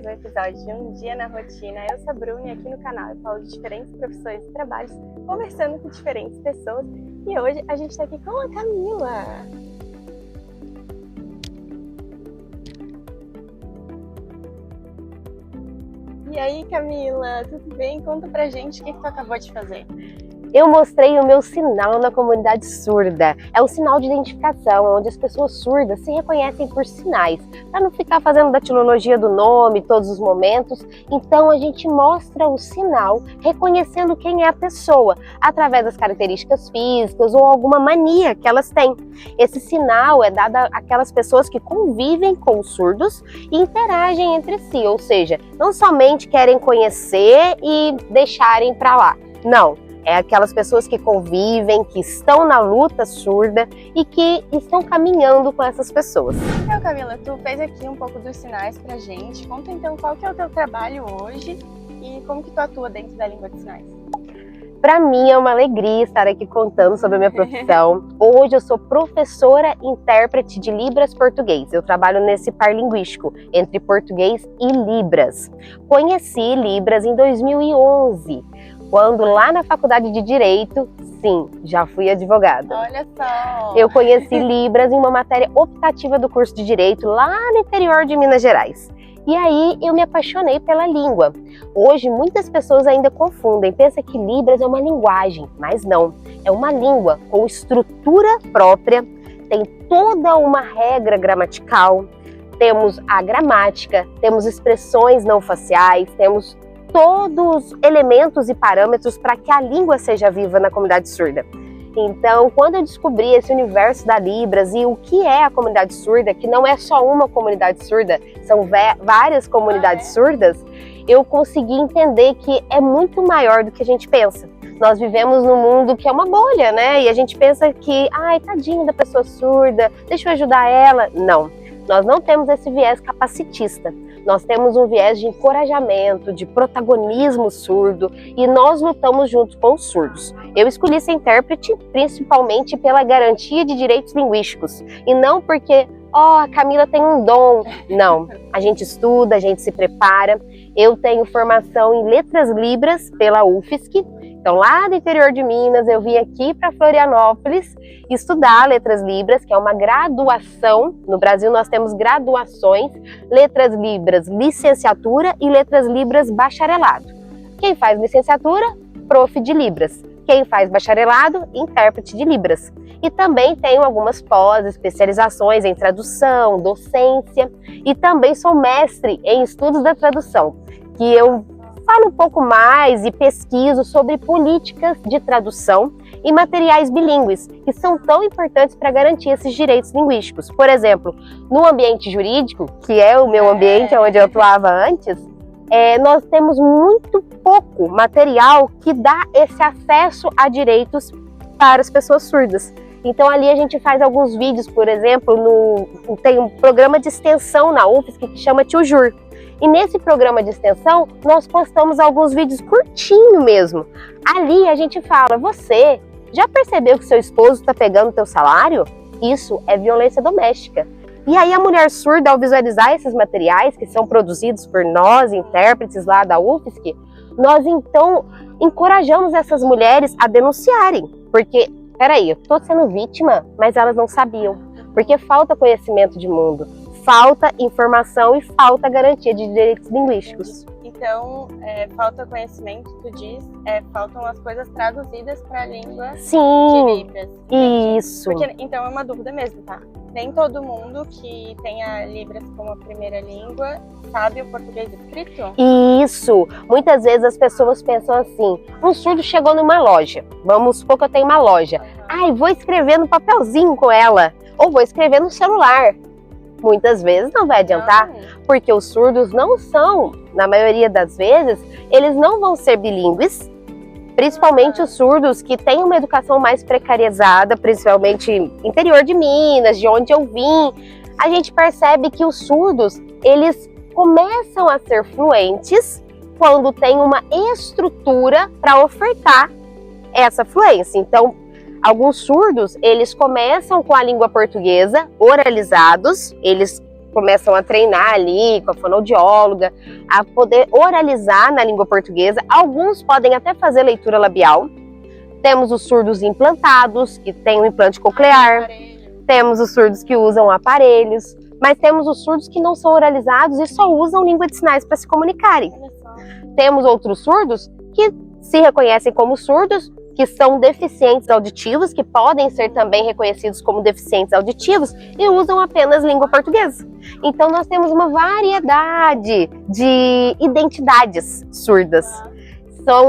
mais um episódio de Um Dia na Rotina. Eu sou a Bruna e aqui no canal eu falo de diferentes profissões e trabalhos, conversando com diferentes pessoas. E hoje a gente está aqui com a Camila. E aí, Camila, tudo bem? Conta pra gente o que tu acabou de fazer. Eu mostrei o meu sinal na comunidade surda. É um sinal de identificação, onde as pessoas surdas se reconhecem por sinais, para não ficar fazendo datilologia do nome todos os momentos. Então a gente mostra o sinal reconhecendo quem é a pessoa, através das características físicas ou alguma mania que elas têm. Esse sinal é dado àquelas pessoas que convivem com os surdos e interagem entre si, ou seja, não somente querem conhecer e deixarem para lá. Não. É aquelas pessoas que convivem, que estão na luta surda e que estão caminhando com essas pessoas. Então, Camila, tu fez aqui um pouco dos sinais pra gente. Conta então qual que é o teu trabalho hoje e como que tu atua dentro da língua de sinais. Para mim é uma alegria estar aqui contando sobre a minha profissão. Hoje eu sou professora intérprete de Libras português. Eu trabalho nesse par linguístico entre português e Libras. Conheci Libras em 2011. Quando lá na faculdade de Direito, sim, já fui advogada. Olha só! Eu conheci Libras em uma matéria optativa do curso de Direito lá no interior de Minas Gerais. E aí eu me apaixonei pela língua. Hoje muitas pessoas ainda confundem, pensam que Libras é uma linguagem, mas não. É uma língua com estrutura própria, tem toda uma regra gramatical, temos a gramática, temos expressões não faciais, temos todos os elementos e parâmetros para que a língua seja viva na comunidade surda. Então, quando eu descobri esse universo da Libras e o que é a comunidade surda, que não é só uma comunidade surda, são várias comunidades surdas, eu consegui entender que é muito maior do que a gente pensa. Nós vivemos num mundo que é uma bolha, né? E a gente pensa que, ai, tadinha da pessoa surda, deixa eu ajudar ela. Não, nós não temos esse viés capacitista. Nós temos um viés de encorajamento, de protagonismo surdo e nós lutamos junto com os surdos. Eu escolhi ser intérprete principalmente pela garantia de direitos linguísticos e não porque, a Camila tem um dom. Não, a gente estuda, a gente se prepara. Eu tenho formação em Letras Libras pela UFSC. Então, lá do interior de Minas, eu vim aqui para Florianópolis estudar Letras Libras, que é uma graduação. No Brasil, nós temos graduações, Letras Libras licenciatura e Letras Libras bacharelado. Quem faz licenciatura, prof de Libras. Quem faz bacharelado, intérprete de Libras. E também tenho algumas pós-especializações em tradução, docência e também sou mestre em estudos da tradução, que eu falo um pouco mais e pesquiso sobre políticas de tradução e materiais bilíngues, que são tão importantes para garantir esses direitos linguísticos. Por exemplo, no ambiente jurídico, que é o meu ambiente onde eu atuava antes, nós temos muito pouco material que dá esse acesso a direitos para as pessoas surdas. Então ali a gente faz alguns vídeos, por exemplo, tem um programa de extensão na UFSC que chama Tio Jur. E nesse programa de extensão, nós postamos alguns vídeos curtinho mesmo. Ali a gente fala, você já percebeu que seu esposo está pegando teu salário? Isso é violência doméstica. E aí a mulher surda, ao visualizar esses materiais que são produzidos por nós, intérpretes lá da UFSC, nós então encorajamos essas mulheres a denunciarem. Porque, peraí, eu estou sendo vítima, mas elas não sabiam. Porque falta conhecimento de mundo. Falta informação e falta garantia de direitos linguísticos. Então, falta conhecimento, tu diz, faltam as coisas traduzidas para a língua de Libras. Isso. Porque, então é uma dúvida mesmo, tá? Nem todo mundo que tenha Libras como primeira língua sabe o português escrito? Isso. Muitas vezes as pessoas pensam assim, um surdo chegou numa loja, vamos supor que eu tenho uma loja, ai, vou escrever no papelzinho com ela, ou vou escrever no celular. Muitas vezes não vai adiantar, porque os surdos não são, na maioria das vezes, eles não vão ser bilíngues, principalmente os surdos que têm uma educação mais precarizada, principalmente interior de Minas, de onde eu vim. A gente percebe que os surdos, eles começam a ser fluentes quando tem uma estrutura para ofertar essa fluência. Então, alguns surdos, eles começam com a língua portuguesa, oralizados, eles começam a treinar ali com a fonoaudióloga, a poder oralizar na língua portuguesa. Alguns podem até fazer leitura labial. Temos os surdos implantados, que têm um implante coclear. Temos os surdos que usam aparelhos. Mas temos os surdos que não são oralizados e só usam língua de sinais para se comunicarem. Temos outros surdos que se reconhecem como surdos, que são deficientes auditivos, que podem ser também reconhecidos como deficientes auditivos e usam apenas língua portuguesa. Então nós temos uma variedade de identidades surdas.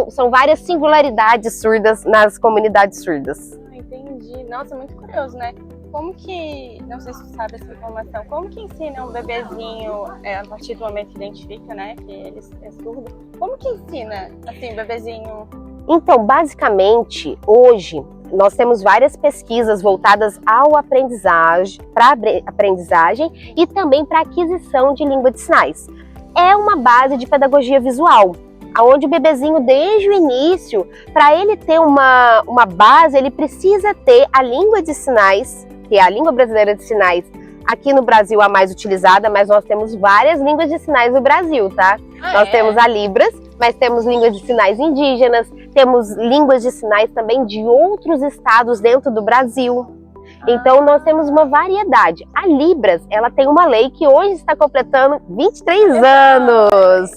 São várias singularidades surdas nas comunidades surdas. Entendi. Nossa, muito curioso, né? Como que, não sei se você sabe essa informação, como que ensina um bebezinho, a partir do momento que identifica, né, que ele é surdo, como que ensina, assim, o bebezinho? Então, basicamente, hoje, nós temos várias pesquisas voltadas ao aprendizagem, para aprendizagem e também para aquisição de língua de sinais. É uma base de pedagogia visual, onde o bebezinho, desde o início, para ele ter uma base, ele precisa ter a língua de sinais, que é a língua brasileira de sinais, aqui no Brasil a mais utilizada, mas nós temos várias línguas de sinais no Brasil, tá? Nós temos a Libras, mas temos línguas de sinais indígenas, temos línguas de sinais também de outros estados dentro do Brasil. Então nós temos uma variedade. A Libras, ela tem uma lei que hoje está completando 23 anos.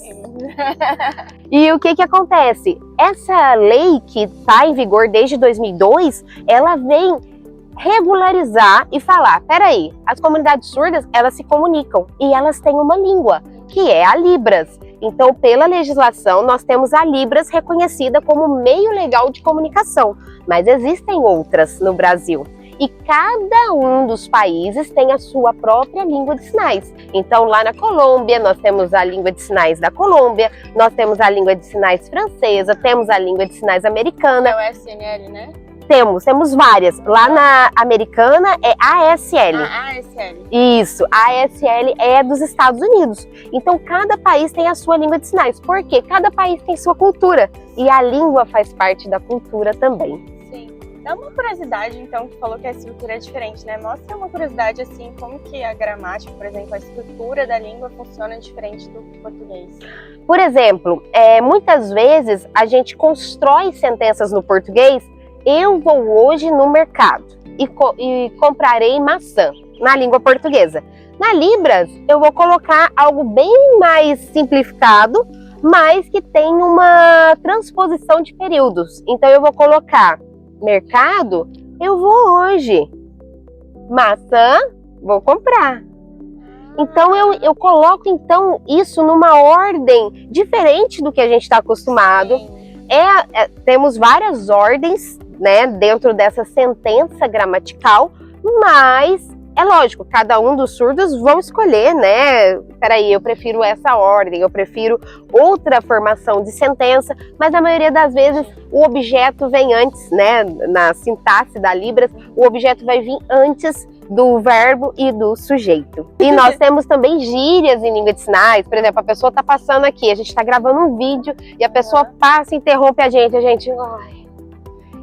E o que acontece? Essa lei que está em vigor desde 2002, ela vem regularizar e falar, peraí, as comunidades surdas, elas se comunicam e elas têm uma língua, que é a Libras. Então, pela legislação, nós temos a Libras reconhecida como meio legal de comunicação, mas existem outras no Brasil. E cada um dos países tem a sua própria língua de sinais. Então, lá na Colômbia, nós temos a língua de sinais da Colômbia, nós temos a língua de sinais francesa, temos a língua de sinais americana. É o SNL, né? Temos várias. Lá na americana é ASL. ASL. Isso, a ASL é dos Estados Unidos. Então, cada país tem a sua língua de sinais. Por quê? Cada país tem sua cultura. E a língua faz parte da cultura também. Sim. Dá uma curiosidade, então, que falou que a estrutura é diferente, né? Mostra uma curiosidade, assim, como que a gramática, por exemplo, a estrutura da língua funciona diferente do português. Por exemplo, muitas vezes a gente constrói sentenças no português. Eu vou hoje no mercado e comprarei maçã, na língua portuguesa. Na Libras, eu vou colocar algo bem mais simplificado, mas que tem uma transposição de períodos. Então, eu vou colocar mercado, eu vou hoje. Maçã, vou comprar. Então, eu coloco então isso numa ordem diferente do que a gente está acostumado. Temos várias ordens, né, dentro dessa sentença gramatical, mas é lógico, cada um dos surdos vão escolher, né, peraí, eu prefiro essa ordem, eu prefiro outra formação de sentença, mas na maioria das vezes o objeto vem antes, né, na sintaxe da Libras, o objeto vai vir antes do verbo e do sujeito. E nós temos também gírias em língua de sinais. Por exemplo, a pessoa está passando aqui, a gente está gravando um vídeo e a pessoa passa e interrompe a gente.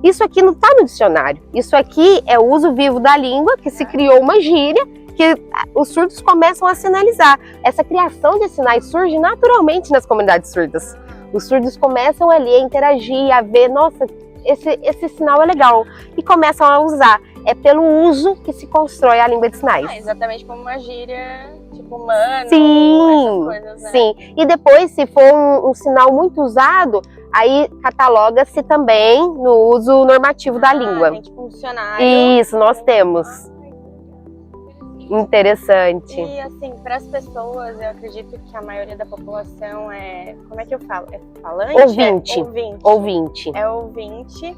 Isso aqui não está no dicionário. Isso aqui é o uso vivo da língua, que se criou uma gíria, que os surdos começam a sinalizar. Essa criação de sinais surge naturalmente nas comunidades surdas. Os surdos começam ali a interagir, a ver, nossa, esse sinal é legal, e começam a usar. É pelo uso que se constrói a língua de sinais. Exatamente como uma gíria, tipo humano, sim, essas coisas, né? Sim. E depois, se for um sinal muito usado, aí cataloga-se também no uso normativo da língua. Tem tipo um dicionário. Isso, nós temos. Interessante. E assim, para as pessoas, eu acredito que a maioria da população como é que eu falo? É falante? Ouvinte. Ouvinte. É ouvinte.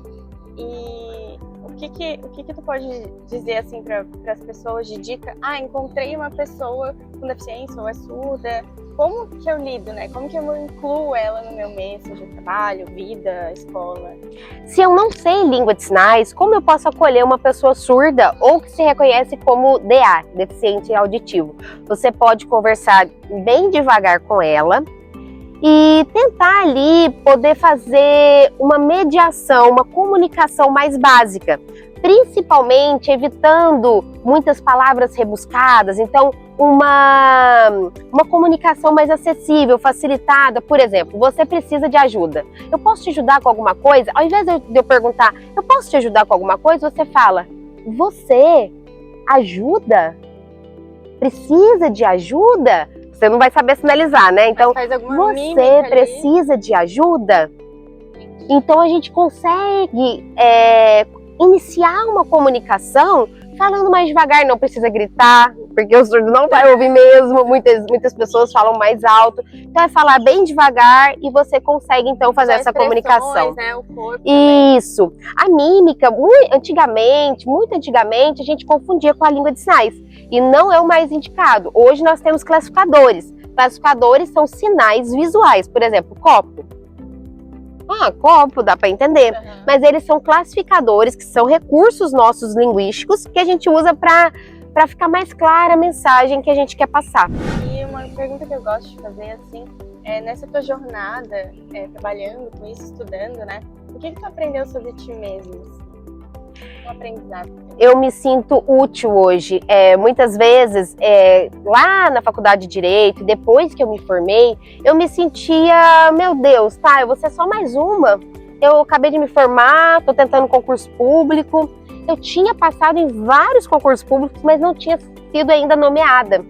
E o que tu pode dizer assim para as pessoas de dica? Encontrei uma pessoa com deficiência ou é surda. Como que eu lido, né? Como que eu incluo ela no meu meio, seja trabalho, vida, escola? Se eu não sei língua de sinais, como eu posso acolher uma pessoa surda ou que se reconhece como DA, deficiente auditivo? Você pode conversar bem devagar com ela e tentar ali poder fazer uma mediação, uma comunicação mais básica, principalmente evitando muitas palavras rebuscadas. Então, uma comunicação mais acessível, facilitada. Por exemplo, você precisa de ajuda. Eu posso te ajudar com alguma coisa? Ao invés de eu perguntar, eu posso te ajudar com alguma coisa? Você fala, você ajuda? Precisa de ajuda? Você não vai saber sinalizar, né? Então, você precisa de ajuda? Então, a gente consegue iniciar uma comunicação falando mais devagar, não precisa gritar, porque o surdo não vai ouvir mesmo, muitas pessoas falam mais alto. Então é falar bem devagar e você consegue então fazer essa comunicação. Né? O corpo Isso. A mímica, muito antigamente, a gente confundia com a língua de sinais. E não é o mais indicado. Hoje nós temos classificadores. Classificadores são sinais visuais. Por exemplo, copo. Copo, dá para entender. Mas eles são classificadores, que são recursos nossos linguísticos, que a gente usa para ficar mais clara a mensagem que a gente quer passar. E uma pergunta que eu gosto de fazer, assim, nessa tua jornada, trabalhando com isso, estudando, né? O que tu aprendeu sobre ti mesmo? Um aprendizado. Eu me sinto útil hoje. Muitas vezes, lá na faculdade de Direito, depois que eu me formei, eu me sentia, meu Deus, eu vou ser só mais uma. Eu acabei de me formar, estou tentando concurso público. Eu tinha passado em vários concursos públicos, mas não tinha sido ainda nomeada.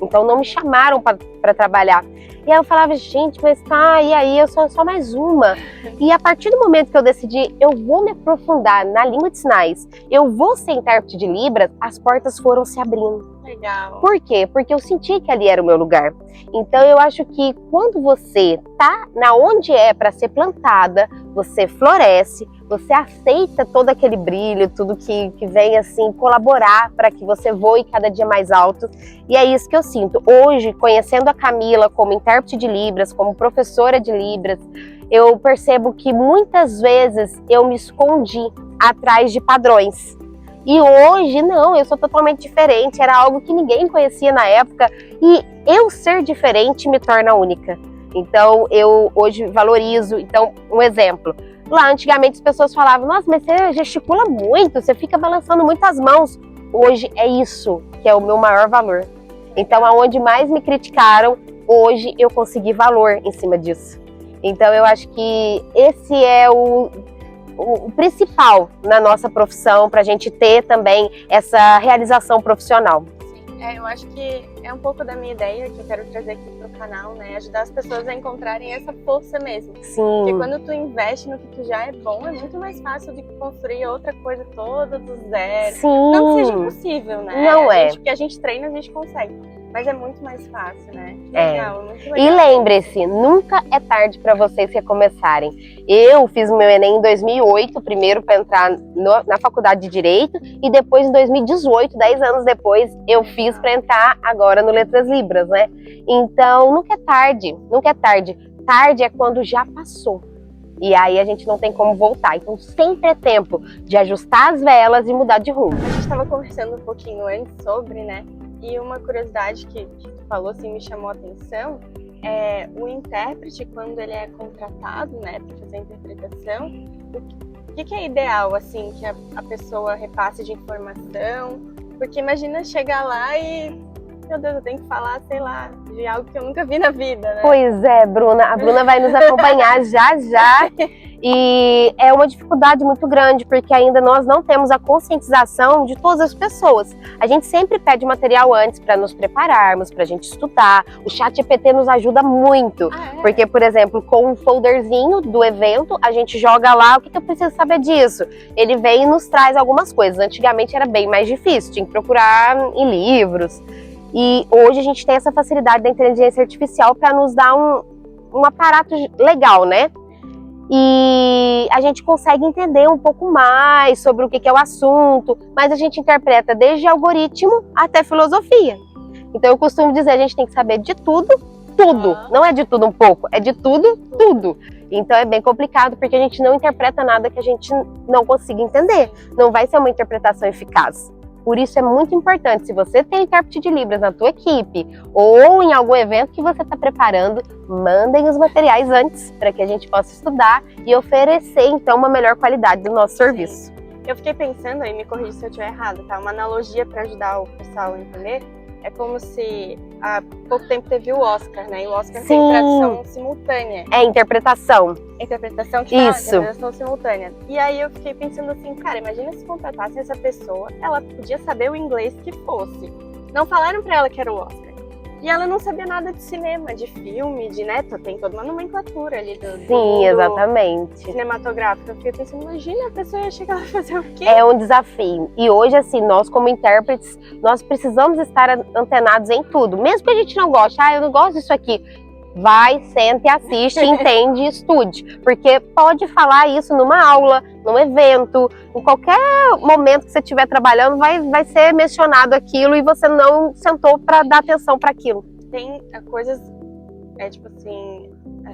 Então não me chamaram para trabalhar. E aí eu falava, gente, mas e aí eu sou só mais uma. E a partir do momento que eu decidi, eu vou me aprofundar na língua de sinais, eu vou ser intérprete de Libras, as portas foram se abrindo. Legal. Por quê? Porque eu senti que ali era o meu lugar. Então eu acho que quando você tá na onde é para ser plantada, você floresce, você aceita todo aquele brilho, tudo que vem assim colaborar para que você voe cada dia mais alto. E é isso que eu sinto. Hoje, conhecendo a Camila como intérprete de Libras, como professora de Libras, eu percebo que muitas vezes eu me escondi atrás de padrões. E hoje, não, eu sou totalmente diferente, era algo que ninguém conhecia na época, e eu ser diferente me torna única. Então, eu hoje valorizo. Então, um exemplo, lá antigamente as pessoas falavam, nossa, mas você gesticula muito, você fica balançando muito as mãos. Hoje é isso que é o meu maior valor. Então, aonde mais me criticaram, hoje eu consegui valor em cima disso. Então, eu acho que esse é o principal na nossa profissão, para a gente ter também essa realização profissional. Sim, eu acho que é um pouco da minha ideia que eu quero trazer aqui pro canal, né? Ajudar as pessoas a encontrarem essa força mesmo. Sim. Porque quando tu investe no que tu já é bom, é muito mais fácil do que construir outra coisa toda do zero. Sim. Não que seja impossível, né? Não é. Porque a gente treina, a gente consegue. Mas é muito mais fácil, né? Legal, muito legal. E lembre-se, nunca é tarde para vocês recomeçarem. Eu fiz o meu Enem em 2008, primeiro para entrar na faculdade de Direito, e depois em 2018, 10 anos depois, eu fiz para entrar agora no Letras Libras, né? Então, nunca é tarde, nunca é tarde. Tarde é quando já passou. E aí a gente não tem como voltar. Então sempre é tempo de ajustar as velas e mudar de rumo. A gente estava conversando um pouquinho antes sobre, né? E uma curiosidade que tu falou, assim, me chamou a atenção, o intérprete, quando ele é contratado, né, para fazer a interpretação, o que é ideal, assim, que a pessoa repasse de informação? Porque imagina chegar lá e, meu Deus, eu tenho que falar, sei lá, de algo que eu nunca vi na vida, né? Pois é, Bruna. A Bruna vai nos acompanhar já. E é uma dificuldade muito grande, porque ainda nós não temos a conscientização de todas as pessoas. A gente sempre pede material antes para nos prepararmos, para a gente estudar. O ChatGPT nos ajuda muito, porque, por exemplo, com um folderzinho do evento, a gente joga lá, o que eu preciso saber disso? Ele vem e nos traz algumas coisas. Antigamente era bem mais difícil, tinha que procurar em livros. E hoje a gente tem essa facilidade da inteligência artificial para nos dar um aparato legal, né? E a gente consegue entender um pouco mais sobre o que é o assunto, mas a gente interpreta desde algoritmo até filosofia. Então eu costumo dizer, a gente tem que saber de tudo. Não é de tudo um pouco, é de tudo. Então é bem complicado, porque a gente não interpreta nada que a gente não consiga entender. Não vai ser uma interpretação eficaz. Por isso é muito importante, se você tem intérprete de Libras na tua equipe ou em algum evento que você está preparando, mandem os materiais antes para que a gente possa estudar e oferecer então uma melhor qualidade do nosso serviço. Eu fiquei pensando, aí me corrija se eu estiver errado, tá? Uma analogia para ajudar o pessoal a entender. é como se há pouco tempo teve o Oscar, né? E o Oscar Sim. tem tradução simultânea. É interpretação. Interpretação que fala, Isso. interpretação simultânea. E aí eu fiquei pensando assim, cara, imagina se contratassem essa pessoa, ela podia saber o inglês que fosse. Não falaram pra ela que era o Oscar. E ela não sabia nada de cinema, de filme, de neto, tem toda uma nomenclatura ali do Sim, mundo exatamente. cinematográfico. Eu fiquei pensando, imagina a pessoa ia chegar lá e fazer o quê? É um desafio. E hoje, assim, nós como intérpretes, nós precisamos estar antenados em tudo. Mesmo que a gente não goste, eu não gosto disso aqui. Vai, senta e assiste, entende e estude. Porque pode falar isso numa aula, num evento, em qualquer momento que você estiver trabalhando, vai ser mencionado aquilo e você não sentou para dar atenção para aquilo. Tem coisas, tipo assim,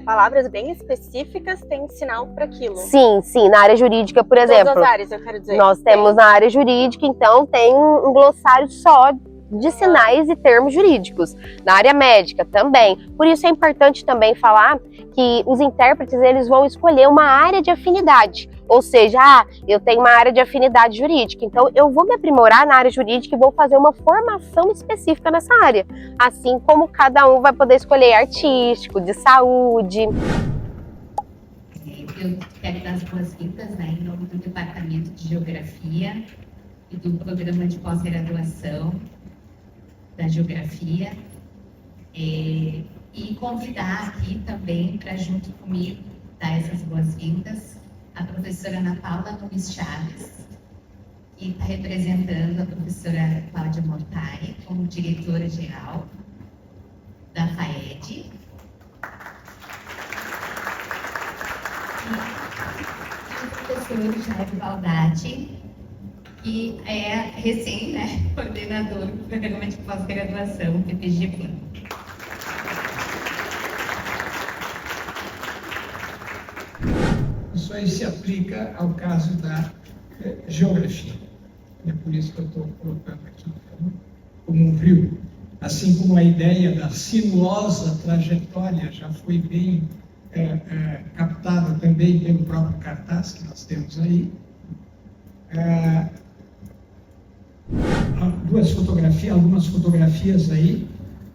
palavras bem específicas têm sinal para aquilo. Sim, na área jurídica, por exemplo. Todas as áreas, eu quero dizer. Nós temos na área jurídica, então tem um glossário só de sinais e termos jurídicos. Na área médica também. Por isso é importante também falar que os intérpretes eles vão escolher uma área de afinidade. Ou seja, eu tenho uma área de afinidade jurídica, então eu vou me aprimorar na área jurídica e vou fazer uma formação específica nessa área. Assim como cada um vai poder escolher artístico, de saúde. Eu quero dar as boas-vindas, né, em nome do Departamento de Geografia e do Programa de Pós-Graduação da Geografia, e convidar aqui também para junto comigo dar essas boas-vindas a professora Ana Paula Nunes Chaves, que está representando a professora Cláudia Mortari como diretora-geral da FAED. E o professor Jair Baldatti, que é coordenador do Programa de Pós-Graduação PPG-Plan. Isso aí se aplica ao caso da geografia. É por isso que eu estou colocando aqui como um rio. Assim como a ideia da sinuosa trajetória já foi bem captada também pelo próprio cartaz que nós temos aí. Algumas fotografias aí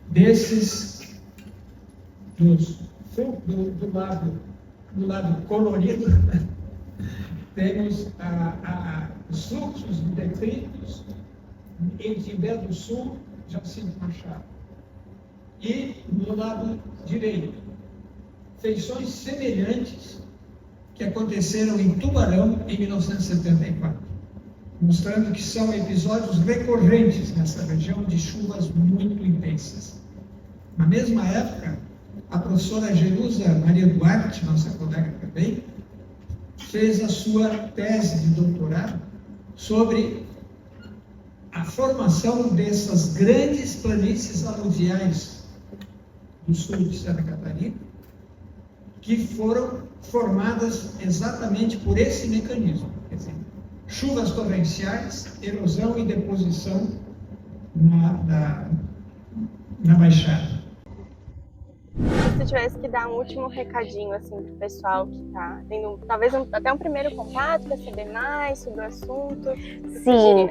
desses do lado colorido. Temos os fluxos de detritos em Timbé do Sul, Jacinto Machado. E no lado direito, feições semelhantes que aconteceram em Tubarão em 1974, mostrando que são episódios recorrentes nessa região de chuvas muito intensas. Na mesma época, a professora Jerusa Maria Duarte, nossa colega também, fez a sua tese de doutorado sobre a formação dessas grandes planícies aluviais do sul de Santa Catarina, que foram formadas exatamente por esse mecanismo, quer dizer, chuvas torrenciais, erosão e deposição na Baixada. Se você tivesse que dar um último recadinho assim pro pessoal que está tendo talvez até um primeiro contato para saber mais sobre o assunto. Sim,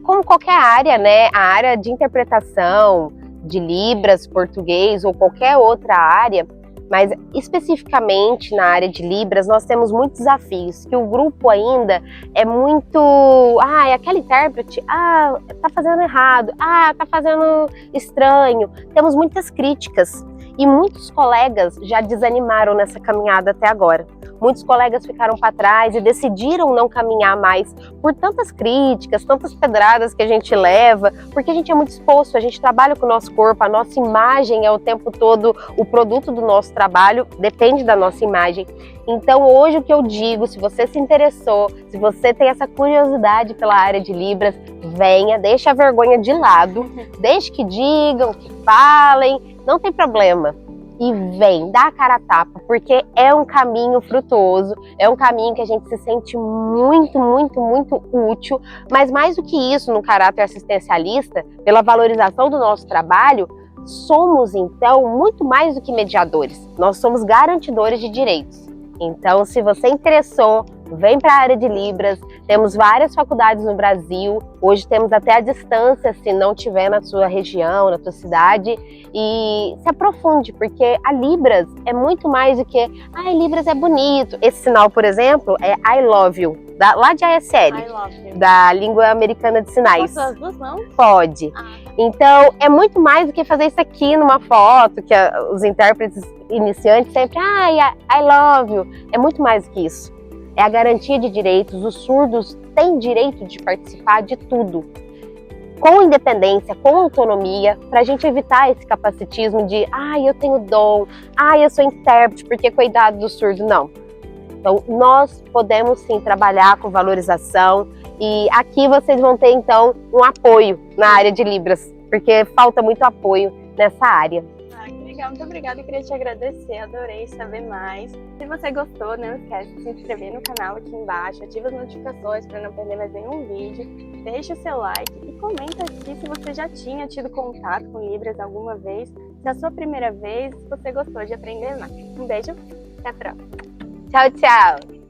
como qualquer área, né? A área de interpretação de Libras, português ou qualquer outra área, mas especificamente na área de Libras nós temos muitos desafios, que o grupo ainda é muito, aquela intérprete, tá fazendo errado, tá fazendo estranho. Temos muitas críticas e muitos colegas já desanimaram nessa caminhada até agora. Muitos colegas ficaram para trás e decidiram não caminhar mais por tantas críticas, tantas pedradas que a gente leva, porque a gente é muito exposto, a gente trabalha com o nosso corpo, a nossa imagem é o tempo todo, o produto do nosso trabalho depende da nossa imagem. Então hoje o que eu digo, se você se interessou, se você tem essa curiosidade pela área de Libras, venha, deixe a vergonha de lado, deixe que digam, que falem, não tem problema. E vem, dá a cara a tapa, porque é um caminho frutuoso, é um caminho que a gente se sente muito, muito, muito útil, mas mais do que isso, no caráter assistencialista, pela valorização do nosso trabalho, somos então muito mais do que mediadores, nós somos garantidores de direitos. Então, se você interessou, vem para a área de Libras. Temos várias faculdades no Brasil, hoje temos até a distância, se não tiver na sua região, na sua cidade, e se aprofunde, porque a Libras é muito mais do que, Libras é bonito. Esse sinal, por exemplo, é I love you, lá de ASL, I love you. da língua americana de sinais. Posso as duas mãos? Pode. Então, é muito mais do que fazer isso aqui numa foto, que os intérpretes iniciantes sempre, I love you. É muito mais do que isso. É a garantia de direitos. Os surdos têm direito de participar de tudo, com independência, com autonomia, para a gente evitar esse capacitismo de, eu tenho dom, eu sou intérprete, porque cuidado do surdo. Não. Então, nós podemos sim trabalhar com valorização, e aqui vocês vão ter então um apoio na área de Libras, porque falta muito apoio nessa área. Que legal, muito obrigada, eu queria te agradecer, adorei saber mais. Se você gostou, não esquece de se inscrever no canal aqui embaixo, ativa as notificações para não perder mais nenhum vídeo, deixa o seu like e comenta aqui se você já tinha tido contato com Libras alguma vez, se é a sua primeira vez, se você gostou de aprender mais. Um beijo, até a próxima. Tchau, tchau!